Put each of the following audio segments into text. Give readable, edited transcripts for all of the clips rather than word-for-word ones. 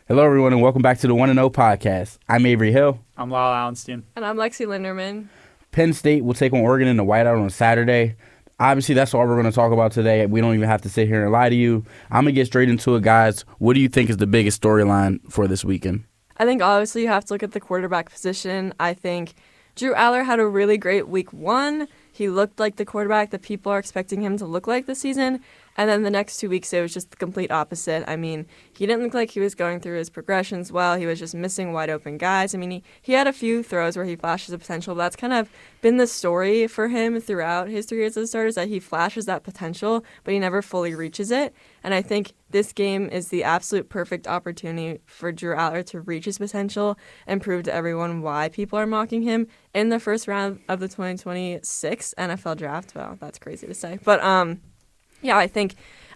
Hello, everyone, and welcome back to the 1-0 podcast. I'm Avery Hill. I'm Lyle Allenstein. And I'm Lexi Linderman. Penn State will take on Oregon in the whiteout on Saturday. Obviously, that's all we're going to talk about today. We don't even have to sit here and lie to you. I'm going to get straight into it, guys. What do you think is the biggest storyline for this weekend? I think obviously you have to look at the quarterback position. I think Drew Aller had a really great week one. He looked like the quarterback that people are expecting him to look like this season. And then the next 2 weeks, it was just the complete opposite. I mean, he didn't look like he was going through his progressions well. He was just missing wide open guys. I mean, he had a few throws where he flashes the potential, but that's kind of been the story for him throughout his 3 years as a starter, is that he flashes that potential, but he never fully reaches it. And I think this game is the absolute perfect opportunity for Drew Aller to reach his potential and prove to everyone why people are mocking him in the first round of the 2026 NFL draft. Well, that's crazy to say. But, yeah,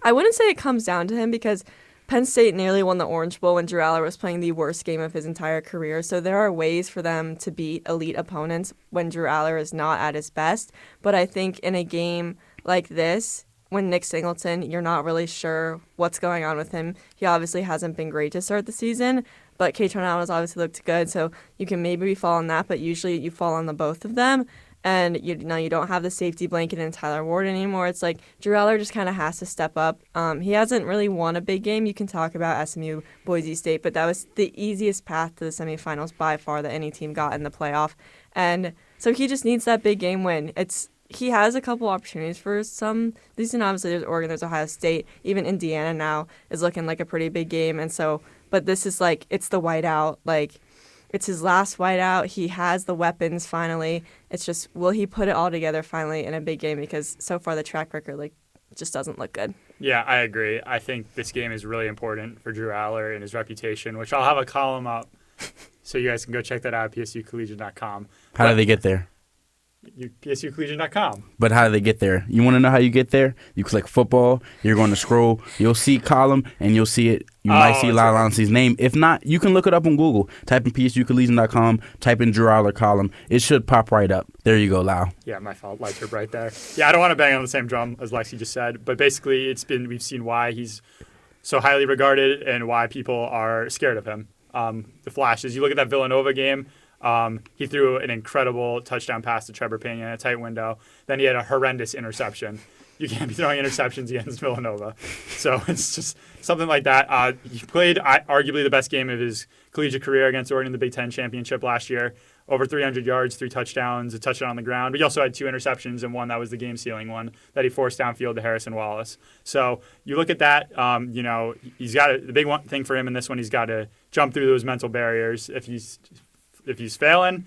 I wouldn't say it comes down to him because Penn State nearly won the Orange Bowl when Drew Aller was playing the worst game of his entire career. So there are ways for them to beat elite opponents when Drew Aller is not at his best. But I think in a game like this, when Nick Singleton, you're not really sure what's going on with him. He obviously hasn't been great to start the season, but Kaytron Allen has obviously looked good. So you can maybe fall on that, but usually you fall on the both of them. And you don't have the safety blanket in Tyler Ward anymore. It's like Drew Aller just kind of has to step up. He hasn't really won a big game. You can talk about SMU, Boise State, but that was the easiest path to the semifinals by far that any team got in the playoff. And so he just needs that big game win. He has a couple opportunities for some. Obviously, there's Oregon, there's Ohio State. Even Indiana now is looking like a pretty big game. And so, but this is like, it's the whiteout. Like, it's his last whiteout. He has the weapons finally. It's just, will he put it all together finally in a big game? Because so far the track record just doesn't look good. Yeah, I agree. I think this game is really important for Drew Aller and his reputation, which I'll have a column up so you guys can go check that out at psucollegian.com. How do they get there? psucollegian.com. But how do they get there? You want to know how you get there? You click football. You're going to scroll. You'll see column, and you'll see it. You might see Lyle Allenstein's name. If not, you can look it up on Google. Type in psucollegian.com. Type in Drew Aller column. It should pop right up. There you go, Lyle. Yeah, my fault. Lights are bright there. Yeah, I don't want to bang on the same drum as Lexi just said, but basically we've seen why he's so highly regarded and why people are scared of him. The flashes. You look at that Villanova game. He threw an incredible touchdown pass to Trevor Pena in a tight window. Then he had a horrendous interception. You can't be throwing interceptions against Villanova. So it's just something like that. He played arguably the best game of his collegiate career against Oregon in the Big Ten championship last year. Over 300 yards, 3 touchdowns, a touchdown on the ground. But he also had 2 interceptions, and one that was the game-sealing one that he forced downfield to Harrison Wallace. So you look at that. He's got the big thing for him in this one. He's got to jump through those mental barriers. If he's failing,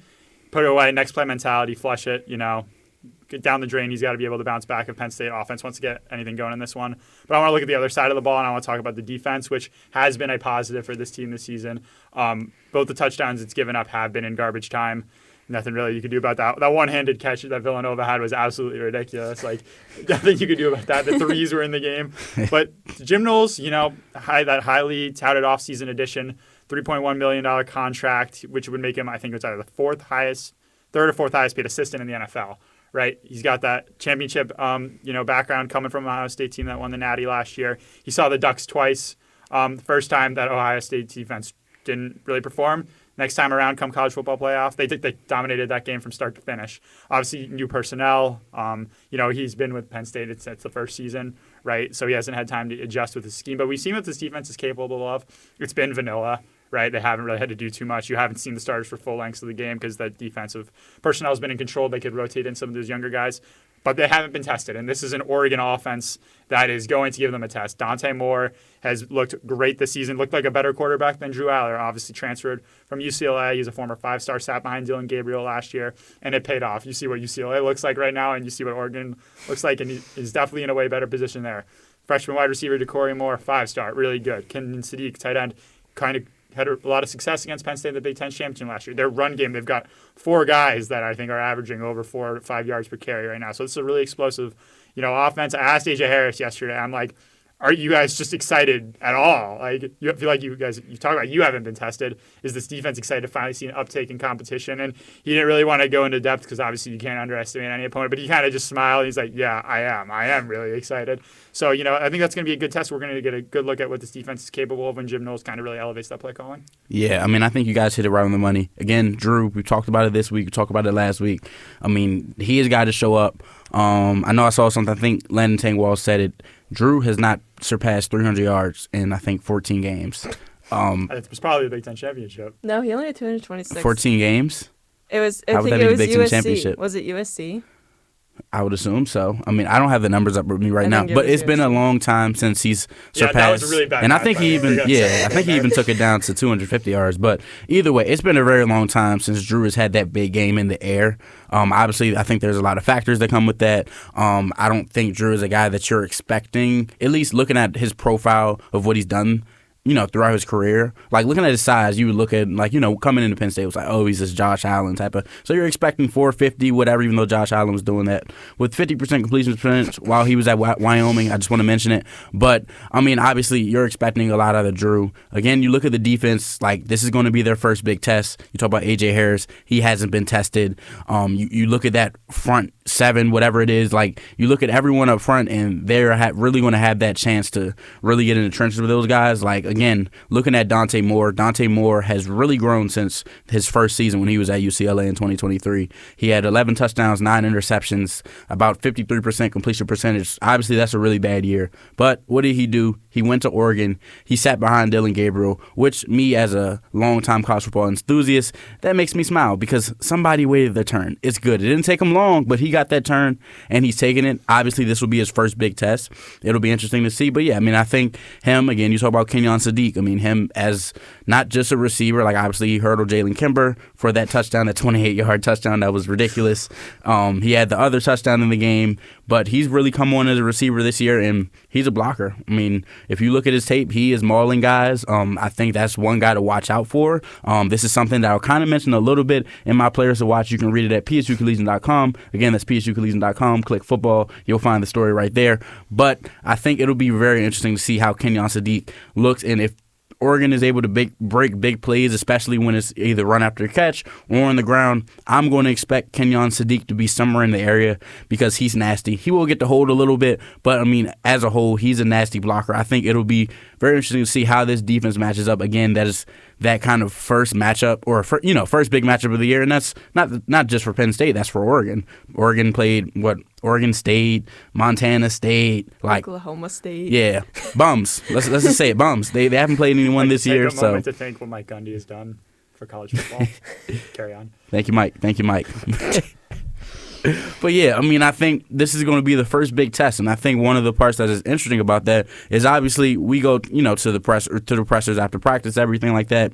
put it away, next play mentality, flush it, get down the drain. He's got to be able to bounce back if Penn State offense wants to get anything going in this one. But I want to look at the other side of the ball, and I want to talk about the defense, which has been a positive for this team this season. Both the touchdowns it's given up have been in garbage time. Nothing really you could do about that. That one-handed catch that Villanova had was absolutely ridiculous. Nothing you could do about that. The threes were in the game. But Jim Knowles, that highly touted offseason addition, $3.1 million contract, which would make him, I think it's either the third or fourth highest paid assistant in the NFL, right? He's got that championship, background coming from an Ohio State team that won the Natty last year. He saw the Ducks twice. The first time that Ohio State defense didn't really perform. Next time around, come college football playoff, they dominated that game from start to finish. Obviously, new personnel. He's been with Penn State. It's the first season, right? So he hasn't had time to adjust with his scheme. But we've seen what this defense is capable of. It's been vanilla, right? They haven't really had to do too much. You haven't seen the starters for full lengths of the game because the defensive personnel has been in control. They could rotate in some of those younger guys. But they haven't been tested, and this is an Oregon offense that is going to give them a test. Dante Moore has looked great this season, looked like a better quarterback than Drew Aller, obviously transferred from UCLA. He's a former 5-star, sat behind Dylan Gabriel last year, and it paid off. You see what UCLA looks like right now, and you see what Oregon looks like, and he's definitely in a way better position there. Freshman wide receiver DeCorey Moore, 5-star, really good. Kenan Sadiq, tight end, kind of had a lot of success against Penn State in the Big Ten championship last year. Their run game, they've got 4 guys that I think are averaging over 4 to 5 yards per carry right now. So it's a really explosive, offense. I asked AJ Harris yesterday. I'm like, are you guys just excited at all? Like, you feel like you talk about you haven't been tested. Is this defense excited to finally see an uptake in competition? And he didn't really want to go into depth because obviously you can't underestimate any opponent, but he kind of just smiled. And he's like, yeah, I am really excited. So, I think that's going to be a good test. We're going to get a good look at what this defense is capable of when Jim Knowles kind of really elevates that play calling. Yeah, I mean, I think you guys hit it right on the money. Again, Drew, we talked about it this week. We talked about it last week. I mean, he has got to show up. I know I saw something. I think Landon Tangwall said it. Drew has not surpassed 300 yards in, I think, 14 games. It was probably the Big Ten championship. No, he only had 226. 14 games? It was. How I would think that it be was the Big Ten USC. championship? Was it USC? I would assume so. I mean, I don't have the numbers up with me right I now, think it but was it's been a USC. long time since he's surpassed. Yeah, that was a really bad and I math think by he me. even, We gotta yeah, say I think he even took it down to 250 yards. But either way, it's been a very long time since Drew has had that big game in the air. Obviously, I think there's a lot of factors that come with that. I don't think Drew is a guy that you're expecting, at least looking at his profile of what he's done, throughout his career. Like, looking at his size, you would look at, coming into Penn State, it was like, oh, he's this Josh Allen type of. So you're expecting 450, whatever, even though Josh Allen was doing that with 50% completion percentage while he was at Wyoming. I just want to mention it. But, I mean, obviously, you're expecting a lot out of Drew. Again, you look at the defense, like, this is going to be their first big test. You talk about A.J. Harris. He hasn't been tested. You look at that front seven, whatever it is, like, you look at everyone up front, and they're really going to have that chance to really get in the trenches with those guys. Like, again, looking at Dante Moore has really grown since his first season when he was at UCLA in 2023. He had 11 touchdowns, 9 interceptions, about 53% completion percentage. Obviously, that's a really bad year. But what did he do? He went to Oregon. He sat behind Dylan Gabriel, which me as a longtime college football enthusiast, that makes me smile because somebody waited their turn. It's good. It didn't take him long, but he got that turn, and he's taking it. Obviously, this will be his first big test. It'll be interesting to see. But, yeah, I mean, I think him, again, you talk about Kenyon Sadiq. I mean, him as not just a receiver, like obviously he hurdled Jalen Kimber for that touchdown, that 28-yard touchdown. That was ridiculous. He had the other touchdown in the game, but he's really come on as a receiver this year, and he's a blocker. I mean, if you look at his tape, he is mauling guys. I think that's one guy to watch out for. This is something that I'll kind of mention a little bit in my players to watch. You can read it at psucollegian.com. Again, that's psucollegian.com. Click football. You'll find the story right there. But I think it'll be very interesting to see how Kenyon Sadiq looks, and if Oregon is able to break big plays, especially when it's either run after catch or on the ground. I'm going to expect Kenyon Sadiq to be somewhere in the area because he's nasty. He will get to hold a little bit, but, I mean, as a whole, he's a nasty blocker. I think it'll be very interesting to see how this defense matches up. Again, that is that kind of first matchup or, first big matchup of the year, and that's not just for Penn State. That's for Oregon. Oregon played, Oregon State, Montana State, Oklahoma State. Yeah, bums. Let's just say it, bums. They haven't played anyone this year. Take a moment to think what Mike Gundy has done for college football. Carry on. Thank you, Mike. But yeah, I mean, I think this is going to be the first big test, and I think one of the parts that is interesting about that is obviously we go, to the pressers after practice, everything like that.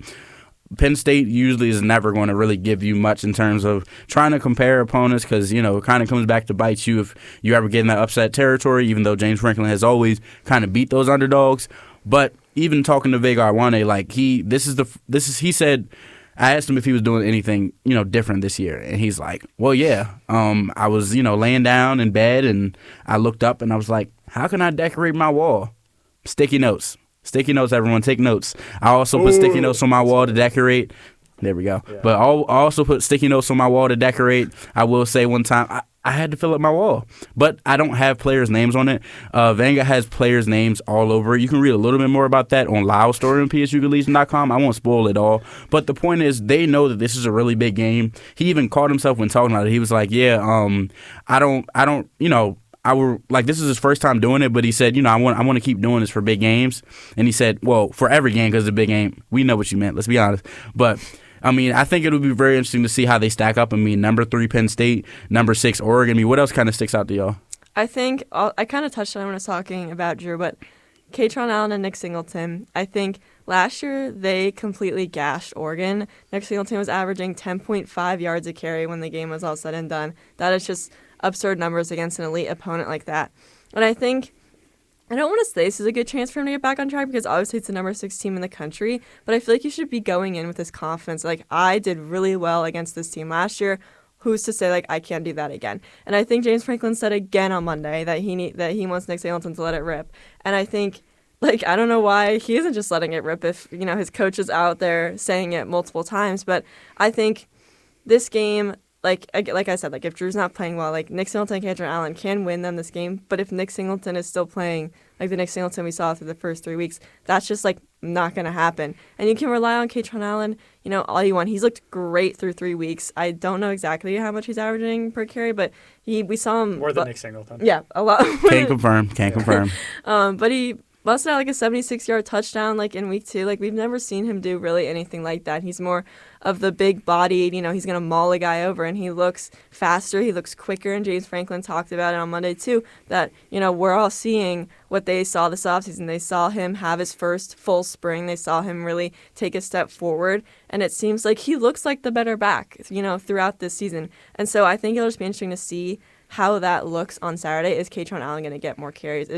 Penn State usually is never going to really give you much in terms of trying to compare opponents because, it kind of comes back to bite you if you ever get in that upset territory, even though James Franklin has always kind of beat those underdogs. But even talking to Vega Arwane, like he said, I asked him if he was doing anything, different this year. And he's like, well, yeah, I was, laying down in bed and I looked up and I was like, how can I decorate my wall? Sticky notes. Sticky notes, everyone. Take notes. I also put sticky notes on my wall to decorate. There we go. Yeah. But I'll also put sticky notes on my wall to decorate. I will say one time I had to fill up my wall. But I don't have players' names on it. Vanga has players' names all over it. You can read a little bit more about that on Lyle's story on psucollegian.com. I won't spoil it all. But the point is they know that this is a really big game. He even caught himself when talking about it. He was like, yeah, I don't, this is his first time doing it, but he said, I want to keep doing this for big games. And he said, well, for every game because it's a big game. We know what you meant. Let's be honest. But, I mean, I think it'll be very interesting to see how they stack up. I mean, number 3 Penn State, number 6 Oregon. I mean, what else kind of sticks out to y'all? I think I kind of touched on it when I was talking about Drew, but Katron Allen and Nick Singleton, I think last year they completely gashed Oregon. Nick Singleton was averaging 10.5 yards a carry when the game was all said and done. That is just absurd numbers against an elite opponent like that. And I think, I don't want to say this is a good chance for him to get back on track because obviously it's the number 6 team in the country, but I feel like you should be going in with this confidence. Like, I did really well against this team last year. who's to say like I can't do that again? And I think James Franklin said again on Monday that he wants Nick Singleton to let it rip. And I think like I don't know why he isn't just letting it rip if his coach is out there saying it multiple times. But I think this game, like I said, like if Drew's not playing well, like Nick Singleton and Katron Allen can win them this game. But if Nick Singleton is still playing like the Nick Singleton we saw through the first 3 weeks, that's just like not going to happen. And you can rely on Katron Allen, all you want. He's looked great through 3 weeks. I don't know exactly how much he's averaging per carry, but we saw him more than Nick Singleton. Yeah, a lot. Can't confirm. But he busted out like a 76-yard touchdown like in week 2. Like we've never seen him do really anything like that. He's more of the big-bodied, he's going to maul a guy over, and he looks faster, he looks quicker, and James Franklin talked about it on Monday too, that, we're all seeing what they saw this offseason. They saw him have his first full spring. They saw him really take a step forward, and it seems like he looks like the better back, throughout this season. And so I think it'll just be interesting to see how that looks on Saturday. Is Katron Allen going to get more carries?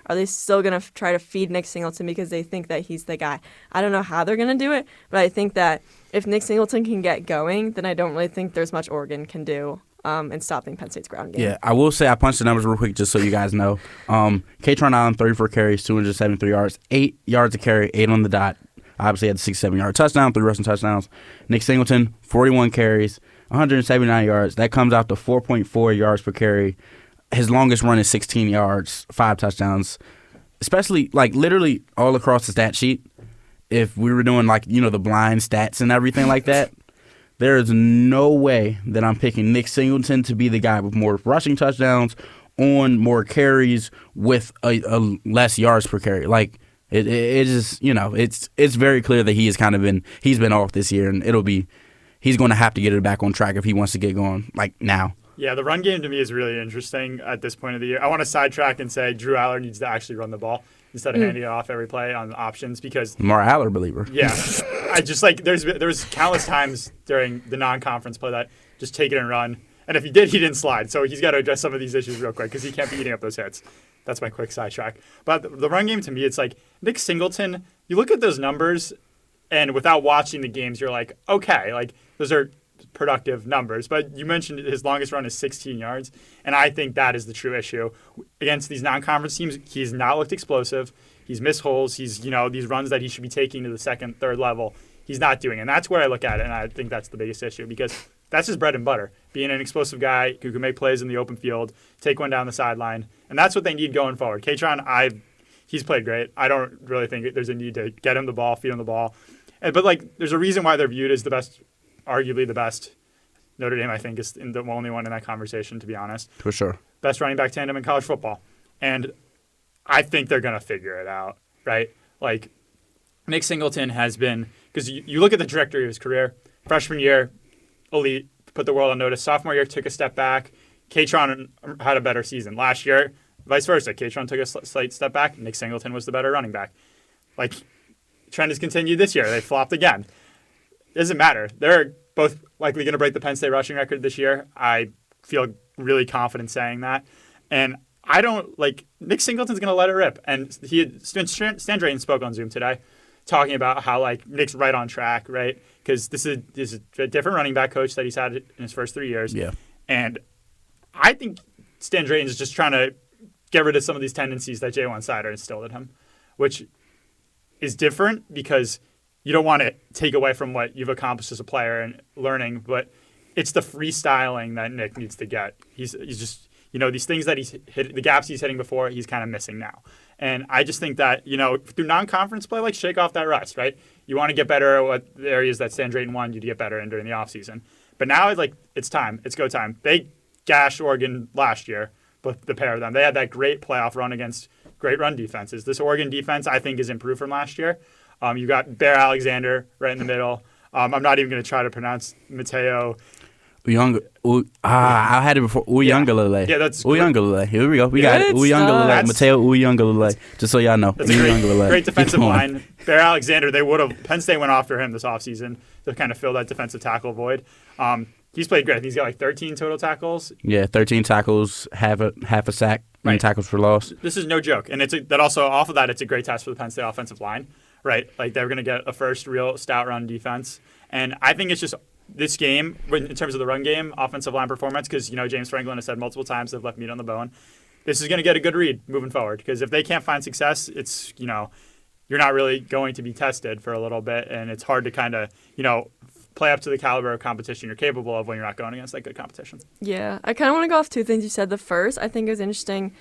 Are they still going to try to feed Nick Singleton because they think that he's the guy? I don't know how they're going to do it, but I think that if Nick Singleton can get going, then I don't really think there's much Oregon can do in stopping Penn State's ground game. Yeah, I will say I punched the numbers real quick just so you guys know. Katron Allen, 34 carries, 273 yards, 8 yards a carry, 8 on the dot. Obviously had the 67-yard touchdown, 3 rushing touchdowns. Nick Singleton, 41 carries, 179 yards. That comes out to 4.4 yards per carry. His longest run is 16 yards, 5 touchdowns. Especially, like, literally all across the stat sheet, if we were doing, like, the blind stats and everything like that, there is no way that I'm picking Nick Singleton to be the guy with more rushing touchdowns, on more carries, with a less yards per carry. Like, it just, it's very clear that he's been off this year, and he's going to have to get it back on track if he wants to get going, like, now. Yeah, the run game to me is really interesting at this point of the year. I want to sidetrack and say Drew Aller needs to actually run the ball instead of handing it off every play on the options because Mourar Aller believer. Yeah, I just like there was countless times during the non-conference play that just take it and run, and if he didn't slide. So he's got to address some of these issues real quick because he can't be eating up those hits. That's my quick sidetrack. But the run game to me, it's like Nick Singleton. You look at those numbers, and without watching the games, you're like, okay, like those are productive numbers. But you mentioned his longest run is 16 yards, and I think that is the true issue against these non-conference teams. He's not looked explosive. He's missed holes. He's these runs that he should be taking to the second, third level. He's not doing, and that's where I look at it, and I think that's the biggest issue because that's his bread and butter, being an explosive guy who can make plays in the open field, take one down the sideline, and that's what they need going forward. Katron, he's played great. I don't really think there's a need to get him the ball, feed him the ball, but like there's a reason why they're viewed as the best. Arguably the best. Notre Dame, I think, is the only one in that conversation, to be honest. For sure. Best running back tandem in college football. And I think they're going to figure it out, right? Like, Nick Singleton has been, because you look at the trajectory of his career, freshman year, elite, put the world on notice. Sophomore year, took a step back. Katron had a better season. Last year, vice versa. Katron took a slight step back. Nick Singleton was the better running back. Like, trend has continued this year. They flopped again. Doesn't matter. They're both likely going to break the Penn State rushing record this year. I feel really confident saying that. And I don't Nick Singleton's going to let it rip. And Stan Drayton spoke on Zoom today talking about how Nick's right on track, right? Because this is a different running back coach that he's had in his first 3 years. Yeah. And I think Stan Drayton is just trying to get rid of some of these tendencies that J1 Sider instilled in him, which is different because you don't want to take away from what you've accomplished as a player and learning, but it's the freestyling that Nick needs to get. He's just, these things that he's hit, the gaps he's hitting before, he's kind of missing now. And I just think that, through non-conference play, shake off that rust, right? You want to get better at what the areas that Stan Drayton wanted you to get better in during the offseason. But now, it's time. It's go time. They gashed Oregon last year, but the pair of them. They had that great playoff run against great run defenses. This Oregon defense, I think, is improved from last year. You got Bear Alexander right in the middle. I'm not even going to try to pronounce Mateo. I had it before. Uyangalele. Yeah, that's Uyangalele. Here we go. We got it. Uyangalele. Mateo Uyangalele. Just so y'all know. That's a great defensive line. Bear Alexander, Penn State went after him this offseason to kind of fill that defensive tackle void. He's played great. He's got 13 total tackles. Yeah, 13 tackles, half a sack, and tackles for loss. This is no joke. And that also, off of that, it's a great test for the Penn State offensive line. Right, they're going to get a first real stout run defense, and I think it's just this game, in terms of the run game, offensive line performance, because James Franklin has said multiple times they've left meat on the bone. This is going to get a good read moving forward, because if they can't find success, it's you're not really going to be tested for a little bit, and it's hard to kind of play up to the caliber of competition you're capable of when you're not going against that good competition. Yeah, I kind of want to go off two things you said. The first, I think, is interesting.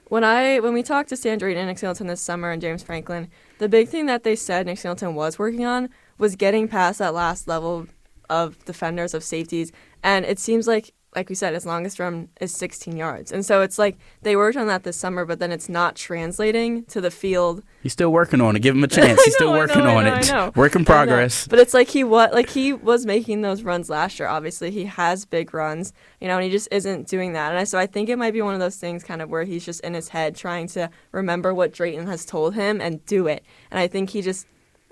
When we talked to Stan Drayton and Nick Singleton this summer and James Franklin, the big thing that they said Nick Singleton was working on was getting past that last level of defenders, of safeties. And it seems like we said, his longest run is 16 yards. And so it's like they worked on that this summer, but then it's not translating to the field. He's still working on it. Give him a chance. He's still working on it. Work in progress. But it's like he was making those runs last year. Obviously, he has big runs, and he just isn't doing that. And so I think it might be one of those things kind of where he's just in his head trying to remember what Drayton has told him and do it. And I think he just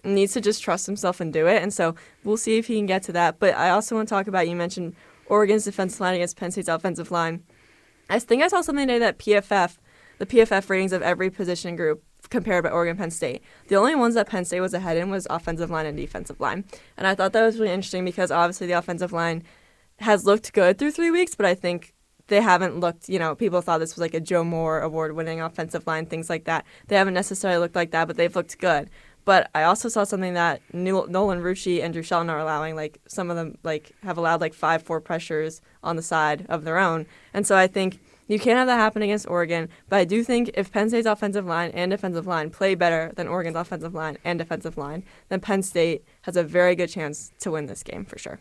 needs to just trust himself and do it. And so we'll see if he can get to that. But I also want to talk about, you mentioned Oregon's defensive line against Penn State's offensive line. I think I saw something today that the PFF ratings of every position group compared by Oregon and Penn State. The only ones that Penn State was ahead in was offensive line and defensive line. And I thought that was really interesting because obviously the offensive line has looked good through 3 weeks, but I think they haven't looked, people thought this was like a Joe Moore award-winning offensive line, things like that. They haven't necessarily looked like that, but they've looked good. But I also saw something that Nolan Rucci and Drew Shelton are allowing, some of them have allowed 5-4 pressures on the side of their own. And so I think you can't have that happen against Oregon, but I do think if Penn State's offensive line and defensive line play better than Oregon's offensive line and defensive line, then Penn State has a very good chance to win this game for sure.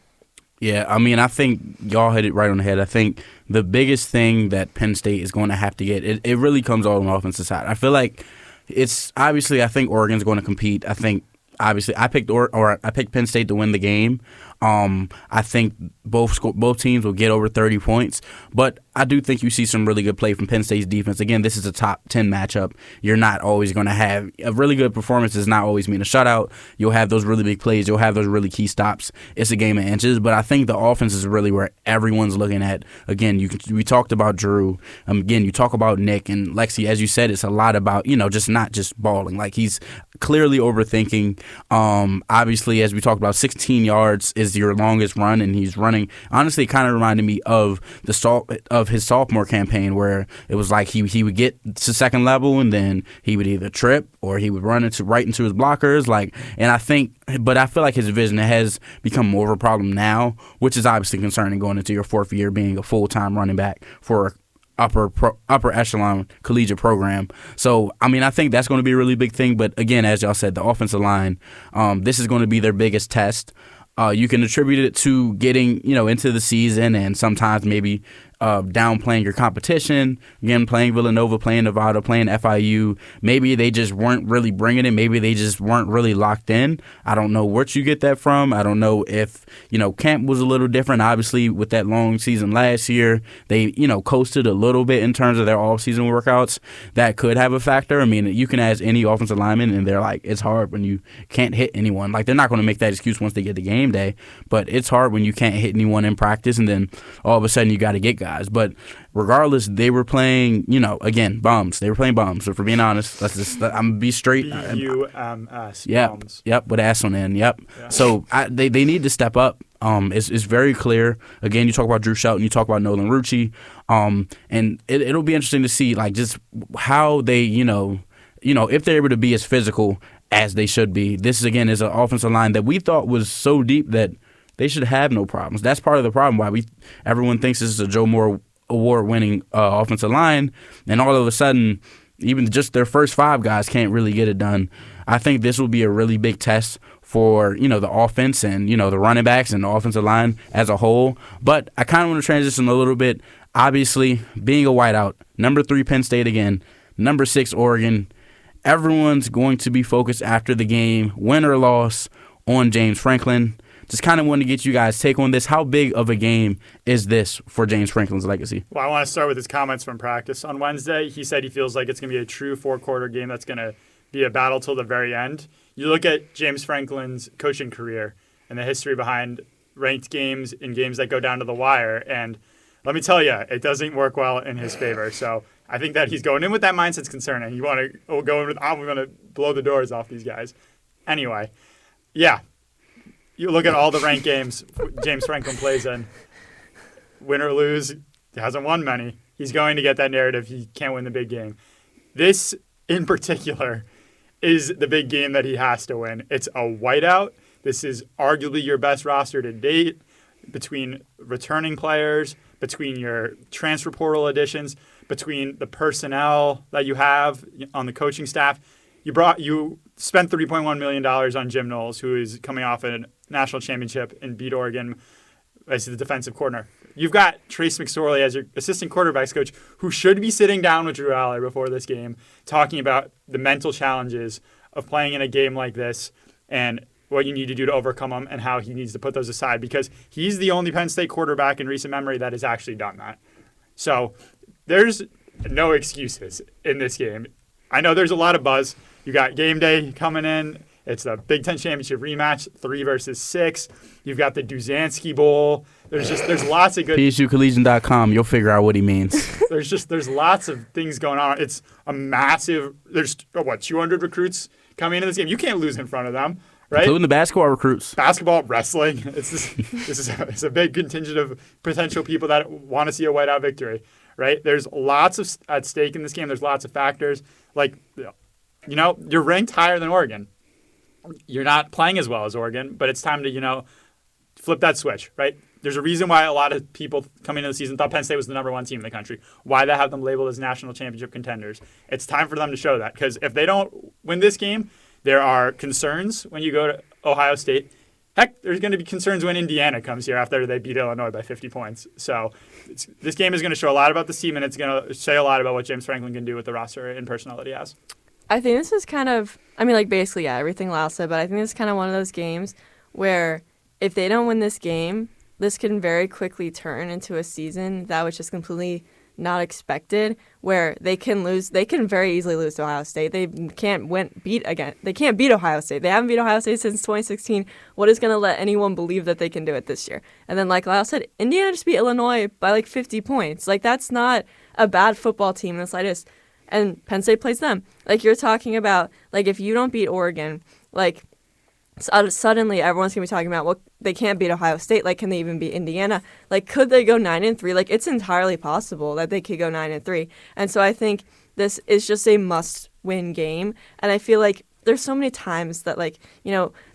Yeah, I think y'all hit it right on the head. I think the biggest thing that Penn State is going to have to get, it really comes all on the offensive side. I feel like it's obviously, I think Oregon's going to compete. I think obviously I picked I picked Penn State to win the game. I think both teams will get over 30 points, but I do think you see some really good play from Penn State's defense. Again, this is a top 10 matchup. You're not always going to have a really good performance. Does not always mean a shutout. You'll have those really big plays. You'll have those really key stops. It's a game of inches, but I think the offense is really where everyone's looking at. Again, we talked about Drew. Again, you talk about Nick and Lexi. As you said, it's a lot about just not just balling. He's clearly overthinking. Obviously, as we talked about, 16 yards is your longest run, and he's running. Honestly, it kind of reminded me of his sophomore campaign, where it was like he would get to second level and then he would either trip or he would run right into his blockers. But I feel like his vision has become more of a problem now, which is obviously concerning going into your fourth year being a full-time running back for upper echelon collegiate program. So, I think that's going to be a really big thing. But again, as y'all said, the offensive line, this is going to be their biggest test. You can attribute it to getting, into the season and sometimes maybe downplaying your competition. Again, playing Villanova, playing Nevada, playing FIU. Maybe they just weren't really bringing it. Maybe they just weren't really locked in. I don't know where you get that from. I don't know if, camp was a little different. Obviously, with that long season last year, they, coasted a little bit in terms of their off-season workouts. That could have a factor. You can ask any offensive lineman, and they're like, it's hard when you can't hit anyone. They're not going to make that excuse once they get to game day, but it's hard when you can't hit anyone in practice, and then all of a sudden you got to get guys. But regardless, they were playing, again, bums. They were playing bums. So for being honest, I'm going to be straight. B-U-M-S. Bums. Yep, with ass on the end. Yep. Yeah. So they need to step up. It's very clear. Again, you talk about Drew Shelton, you talk about Nolan Rucci, and it'll be interesting to see just how they, if they're able to be as physical as they should be. This is an offensive line that we thought was so deep that they should have no problems. That's part of the problem why everyone thinks this is a Joe Moore award-winning offensive line, and all of a sudden, even just their first 5 guys can't really get it done. I think this will be a really big test for, the offense and, the running backs and the offensive line as a whole. But I kind of want to transition a little bit. Obviously, being a whiteout, number 3 Penn State again, number 6 Oregon, everyone's going to be focused after the game, win or loss, on James Franklin. Just kind of wanted to get you guys' take on this. How big of a game is this for James Franklin's legacy? Well, I want to start with his comments from practice on Wednesday. He said he feels like it's going to be a true 4-quarter game that's going to be a battle till the very end. You look at James Franklin's coaching career and the history behind ranked games and games that go down to the wire, and let me tell you, it doesn't work well in his favor. So I think that he's going in with that mindset's concerning. You want to go in with, I'm going to blow the doors off these guys. Anyway, yeah. you look at all the ranked games James Franklin plays in. Win or lose, he hasn't won many. He's going to get that narrative. He can't win the big game. This, in particular, is the big game that he has to win. It's a whiteout. This is arguably your best roster to date between returning players, between your transfer portal additions, between the personnel that you have on the coaching staff. You spent $3.1 million on Jim Knowles, who is coming off a national championship and beat Oregon as the defensive coordinator. You've got Trace McSorley as your assistant quarterbacks coach, who should be sitting down with Drew Aller before this game, talking about the mental challenges of playing in a game like this and what you need to do to overcome them and how he needs to put those aside, because he's the only Penn State quarterback in recent memory that has actually done that. So there's no excuses in this game. I know there's a lot of buzz. You got game day coming in. It's the Big Ten Championship rematch, 3 versus 6. You've got the Duzansky Bowl. There's lots of good. PSUcollegian.com. You'll figure out what he means. There's lots of things going on. It's a massive. There's 200 recruits coming into this game. You can't lose in front of them, right? Including the basketball recruits. Basketball, wrestling. It's a big contingent of potential people that want to see a whiteout victory, right? There's lots at stake in this game. There's lots of factors. You're ranked higher than Oregon. You're not playing as well as Oregon, but it's time to, flip that switch, right? There's a reason why a lot of people coming into the season thought Penn State was the number 1 team in the country, why they have them labeled as national championship contenders. It's time for them to show that, because if they don't win this game, there are concerns when you go to Ohio State. Heck, there's going to be concerns when Indiana comes here after they beat Illinois by 50 points. So this game is going to show a lot about the team, and it's going to say a lot about what James Franklin can do with the roster and personnel that he has. I think this is kind of, basically, yeah, everything Lyle said, but I think this is kind of one of those games where if they don't win this game, this can very quickly turn into a season that was just completely not expected, where they can very easily lose to Ohio State. They can't beat Ohio State. They haven't beat Ohio State since 2016. What is going to let anyone believe that they can do it this year? And then, like Lyle said, Indiana just beat Illinois by 50 points. That's not a bad football team in the slightest. And Penn State plays them. You're talking about, if you don't beat Oregon, suddenly everyone's going to be talking about, well, they can't beat Ohio State. Can they even beat Indiana? Could they go 9-3? It's entirely possible that they could go 9-3. And so I think this is just a must-win game. And I feel like there's so many times that,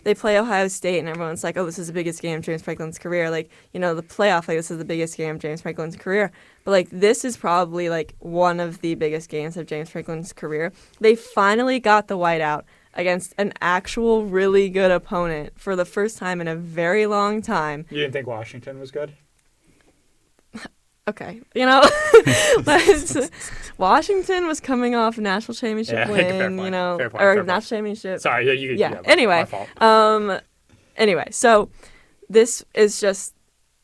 they play Ohio State and everyone's like, oh, this is the biggest game of James Franklin's career. The playoff, this is the biggest game of James Franklin's career. But, this is probably, one of the biggest games of James Franklin's career. They finally got the whiteout against an actual really good opponent for the first time in a very long time. You didn't think Washington was good? Okay. Washington was coming off a national championship win, fair point. National championship. Sorry, anyway, my fault. Anyway, so this is just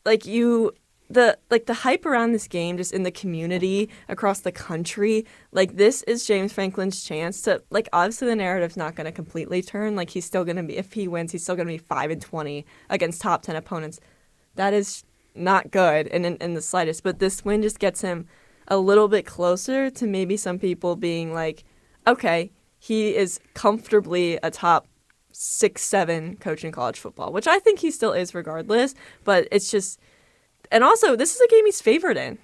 the hype around this game just in the community across the country, this is James Franklin's chance to, obviously the narrative's not going to completely turn. He's still going to be, if he wins, he's still going to be 5-20 against top 10 opponents. That is not good in the slightest, but this win just gets him a little bit closer to maybe some people being okay, he is comfortably a top 6-7 coach in college football, which I think he still is regardless, but it's just. And also, this is a game he's favored in.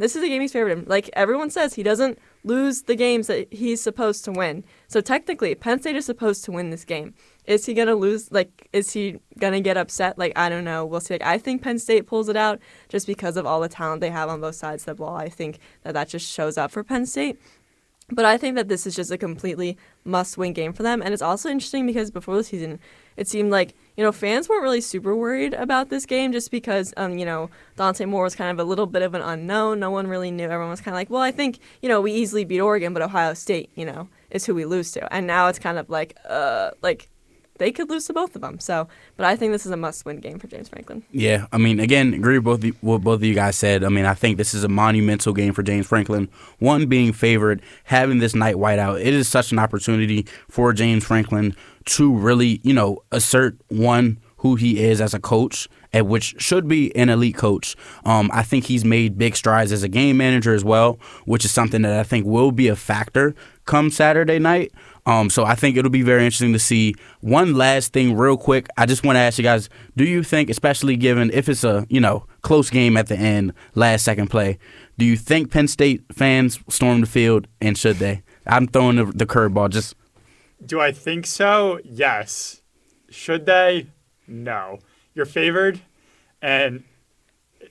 Everyone says, he doesn't lose the games that he's supposed to win. So technically, Penn State is supposed to win this game. Is he going to lose? Is he going to get upset? I don't know. We'll see. I think Penn State pulls it out just because of all the talent they have on both sides of the ball. I think that just shows up for Penn State. But I think that this is just a completely must-win game for them. And it's also interesting because before the season, it seemed fans weren't really super worried about this game just because, Dante Moore was kind of a little bit of an unknown. No one really knew. Everyone was kind of well, I think, we easily beat Oregon, but Ohio State, is who we lose to. And now it's kind of they could lose to both of them. So, but I think this is a must-win game for James Franklin. Yeah, again, agree with what both of you guys said. I think this is a monumental game for James Franklin. One, being favored, having this night whiteout. It is such an opportunity for James Franklin to really, assert, one, who he is as a coach, and which should be an elite coach. I think he's made big strides as a game manager as well, which is something that I think will be a factor come Saturday night. So I think it'll be very interesting to see. One last thing real quick. I just want to ask you guys, do you think, especially given if it's a, close game at the end, last second play, do you think Penn State fans storm the field, and should they? I'm throwing the curveball. Just Do I think so? Yes. Should they? No. You're favored, and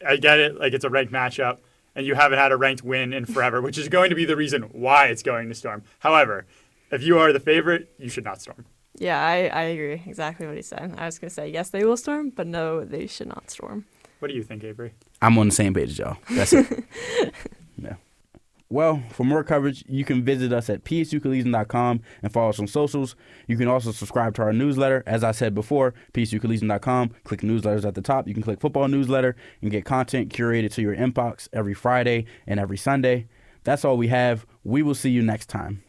I get it. Like, it's a ranked matchup, and you haven't had a ranked win in forever, which is going to be the reason why it's going to storm. However, if you are the favorite, you should not storm. Yeah, I agree. Exactly what he said. I was going to say, yes, they will storm, but no, they should not storm. What do you think, Avery? I'm on the same page as y'all. That's it. Yeah. Well, for more coverage, you can visit us at psucollegian.com and follow us on socials. You can also subscribe to our newsletter. As I said before, psucollegian.com. Click newsletters at the top. You can click football newsletter and get content curated to your inbox every Friday and every Sunday. That's all we have. We will see you next time.